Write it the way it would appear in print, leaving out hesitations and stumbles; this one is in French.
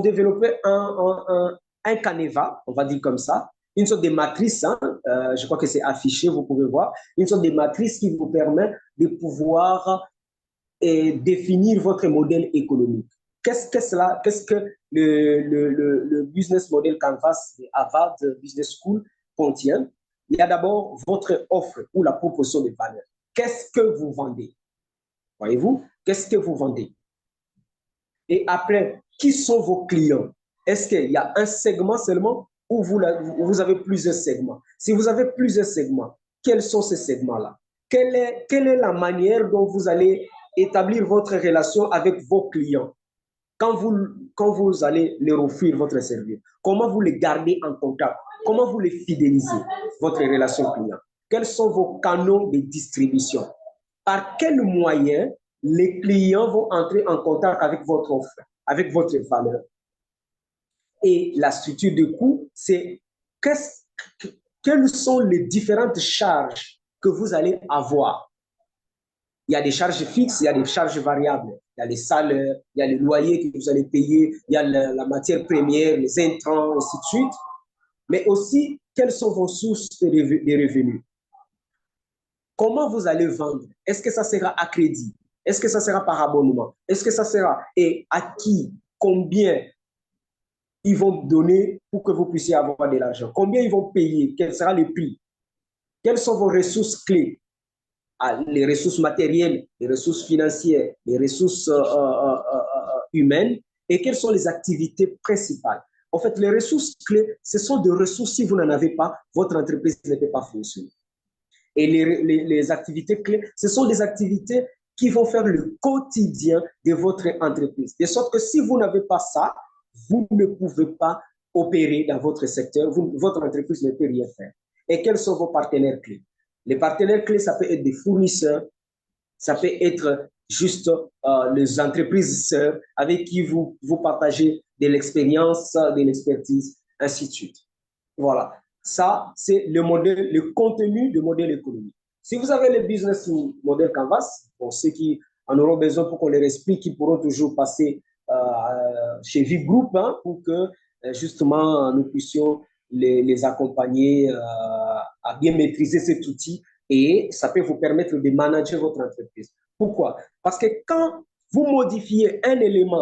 développer un canevas, on va dire comme ça, une sorte de matrice, hein, je crois que c'est affiché, vous pouvez voir, une sorte de matrice qui vous permet de pouvoir définir votre modèle économique. Qu'est-ce que cela, qu'est-ce que le business model Canvas de Harvard Business School contient? Il y a d'abord votre offre ou la proposition de valeur. Qu'est-ce que vous vendez? Voyez-vous? Qu'est-ce que vous vendez? Et après, qui sont vos clients? Est-ce qu'il y a un segment seulement ou vous avez plusieurs segments? Si vous avez plusieurs segments, quels sont ces segments-là? Quelle est la manière dont vous allez établir votre relation avec vos clients quand vous allez leur offrir votre service? Comment vous les gardez en contact? Comment vous les fidélisez, votre relation client? Quels sont vos canaux de distribution? Par quels moyens les clients vont entrer en contact avec votre offre, avec votre valeur? Et la structure de coût, c'est quelles sont les différentes charges que vous allez avoir. Il y a des charges fixes, il y a des charges variables. Il y a les salaires, il y a les loyers que vous allez payer, il y a la matière première, les intrants, ainsi de suite. Mais aussi, quelles sont vos sources de revenus? Comment vous allez vendre? Est-ce que ça sera à crédit? Est-ce que ça sera par abonnement? Est-ce que ça sera et à qui? Combien ils vont donner pour que vous puissiez avoir de l'argent? Combien ils vont payer? Quel sera le prix? Quelles sont vos ressources clés? Les ressources matérielles, les ressources financières, les ressources humaines et quelles sont les activités principales. En fait, les ressources clés, ce sont des ressources, si vous n'en avez pas, votre entreprise ne peut pas fonctionner. Et les activités clés, ce sont des activités qui vont faire le quotidien de votre entreprise. De sorte que si vous n'avez pas ça, vous ne pouvez pas opérer dans votre secteur, votre entreprise ne peut rien faire. Et quels sont vos partenaires clés? Les partenaires clés, ça peut être des fournisseurs, ça peut être juste les entreprises sœurs avec qui vous partagez de l'expérience, de l'expertise, ainsi de suite. Voilà. Ça, c'est le modèle, le contenu du modèle économique. Si vous avez le business model Canvas, pour ceux qui en auront besoin pour qu'on les explique, qui pourront toujours passer chez Vive Group hein, pour que justement nous puissions les accompagner à bien maîtriser cet outil et ça peut vous permettre de manager votre entreprise. Pourquoi? Parce que quand vous modifiez un élément